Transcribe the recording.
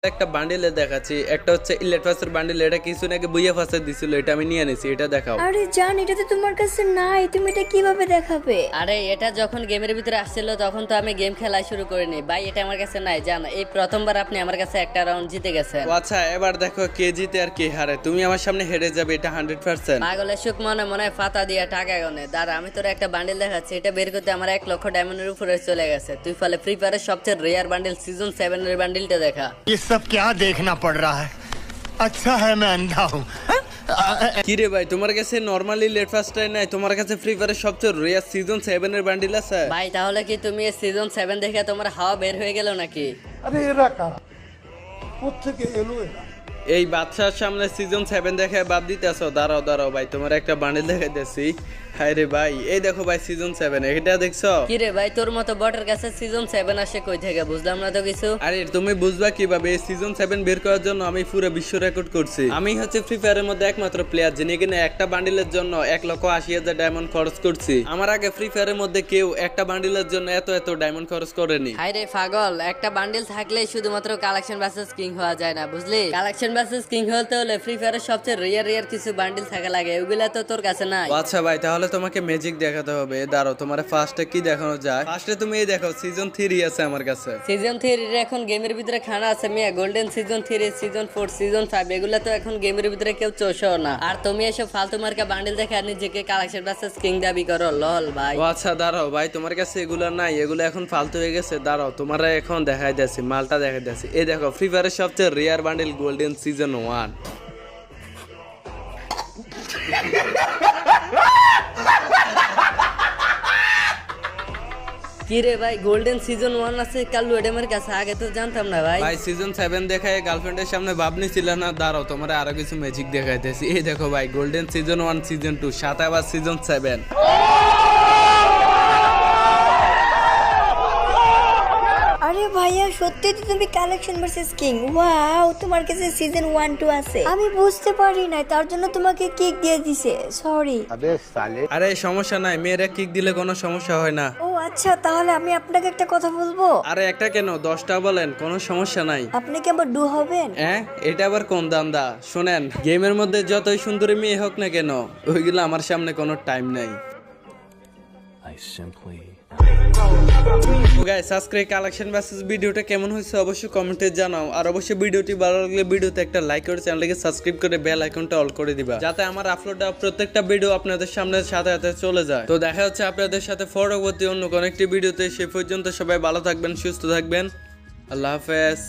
একটা বান্ডিলে দেখাচ্ছি, একটা হচ্ছে ইলেট ফাসের বান্ডিল, এটা কিছু নাকি বুইয়া ফাসে দিছিল, এটা আমি নিয়ে নিছি, এটা দেখাও। আরে জান, এটা তো তোমার কাছে নাই, তুমি এটা কিভাবে দেখাবে? আরে এটা যখন গেমের ভিতরে আসছিল তখন তো আমি গেম খেলা শুরু করিনি ভাই, এটা আমার কাছে নাই। জান এই প্রথমবার আপনি আমার কাছে একটা রাউন্ড জিতে গেছেন। ও আচ্ছা, এবার দেখো কে জিতে আর কে হারে। তুমি আমার সামনে হেরে যাবে, এটা 100%। পাগলের সুখ মনে মনে ফাতা দিয়া টাকা গনে। দাঁড়া আমি তোর একটা বান্ডিল দেখাচ্ছি, এটা বের করতে আমার 1 লক্ষ ডায়মন্ডের উপরে চলে গেছে। তুই ফলে ফ্রি ফায়ারের সবচেয়ে রেয়ার বান্ডিল সিজন 7 এর বান্ডিলটা দেখা। ये सब क्या देखना पड़ रहा है? अच्छा है मैं अंधा हूँ। কি রে ভাই, তোমার কাছে নরমালি লেট ফাস্টাই নাই, তোমার কাছে ফ্রি ফায়ারের সবচেয়ে রেয়ার সিজন 7 এর বান্ডিল আছে? ভাই তাহলে কি তুমি এই সিজন 7 দেখে তোমার হাওয়া বের হয়ে গেল নাকি? আরে এরা কারা, কোত্থেকে এলো এরা? এই বাদশার সামনে সিজন 7 দেখে বাদ দিতেছো? দাঁড়াও দাঁড়াও ভাই, তোমার একটা বান্ডিল দেখাইতেছি। হায় রে ভাই, এই দেখো ভাই সিজন 7, এটা দেখছো? কি রে ভাই, তোর মতো বটের কাছে সিজন 7 আসে কই থেকে? বুঝলাম না তো কিছু। আরে তুমি বুঝবা কিভাবে? এই সিজন 7 বের করার জন্য আমি পুরো বিশ্ব রেকর্ড করছি। আমি হচ্ছে ফ্রি ফায়ারের মধ্যে একমাত্র প্লেয়ার যিনি কিনা একটা বান্ডিলের জন্য 1,80,000 ডায়মন্ড খরচ করছি। আমার আগে ফ্রি ফায়ারের মধ্যে কেউ একটা বান্ডিলের জন্য এত ডায়মন্ড খরচ করেনি। হাই রে পাগল, একটা বান্ডিল থাকলেই শুধুমাত্র কালেকশন ভার্সেস কিং হওয়া যায় না, বুঝলি? কালেকশন ভার্সেস কিং হতে হলে ফ্রি ফায়ারের সবচেয়ে রেয়ার কিছু বান্ডিল থাকা লাগে, ওগুলা তো তোর কাছে নাই। ও আচ্ছা ভাই, তাহলে তোমাকে ম্যাজিক দেখাতে হবে। দাঁড়াও, তোমার ফার্স্টে কি দেখানো যায়? ফার্স্টে তুমি এই দেখো, সিজন 3 আছে আমার কাছে। সিজন 3 এর এখন গেমের ভিতরে খানা আছে মিয়া। গোল্ডেন সিজন 3, সিজন 4, সিজন 5 এগুলা তো এখন গেমের ভিতরে কেউ চোষও না। আর তুমি এসব ফালতু মার্কা বান্ডিল দেখে আর নিজেকে কালেকশন ভার্সেস কিং দাবি করো, লল ভাই। ও আচ্ছা দাঁড়াও ভাই, তোমার কাছে এগুলো নাই, এগুলো এখন ফালতু হয়ে গেছে। দাঁড়াও, তোমার এখন দেখাই দিয়েছি, মালটা দেখাই দিয়েছি। এই দেখো, ফ্রি ফায়ারের সবচেয়ে রেয়ার বান্ডিল গোল্ডেন সিজন 1। কি রে ভাই, গোল্ডেন সিজন 1 আছে কাল্লু এডেমের কাছে? আগে তো জানতাম না ভাই। ভাই সিজন 7 দেখায় গার্লফ্রেন্ডের সামনে ভাবনি ছিল না? দাঁড়াও, তোমার আরো কিছু ম্যাজিক দেখাইতেছি। এই দেখো ভাই, গোল্ডেন সিজন 1, সিজন 2, সাথে আবার সিজন 7। আরে ভাইয়া, সত্যি তো তুমি কালেকশন ভার্সেস কিং। ওয়াও, তোমার কাছে সিজন 1 2 আছে। আমি বুঝতে পারি নাই, তার জন্য তোমাকে কিক দিয়ে দিছে, সরি। আরে সমস্যা নাই, মেয়েরা কিক দিলে কোনো সমস্যা হয় না। ও আচ্ছা, তাহলে আমি আপনাকে একটা কথা বলবো। আরে একটা কেন, 10টা বলেন, কোনো সমস্যা নাই। আপনি কি আবার ডু হবেন? হ্যাঁ, এটা আবার কোন দান্দা? শোনেন, গেমের মধ্যে যতই সুন্দরী মেয়ে হোক না কেন, ওইগুলো আমার সামনে কোনো টাইম নাই। গাইস, আজকে কালেকশন ভার্সেস ভিডিওটা কেমন হয়েছে অবশ্যই কমেন্টে জানাও। আর অবশ্যই ভিডিওটি ভালো লাগলে ভিডিওতে একটা লাইক করে চ্যানেলটাকে সাবস্ক্রাইব করে বেল আইকনটা অল করে দিবা, যাতে আমার আপলোড দেওয়া প্রত্যেকটা ভিডিও আপনাদের সামনে সাথে সাথে চলে যায়। তো দেখা হচ্ছে আপনাদের সাথে পরবর্তী অন্য কোনো একটি ভিডিওতে। সে পর্যন্ত সবাই ভালো থাকবেন, সুস্থ থাকবেন। আল্লাহ হাফেজ।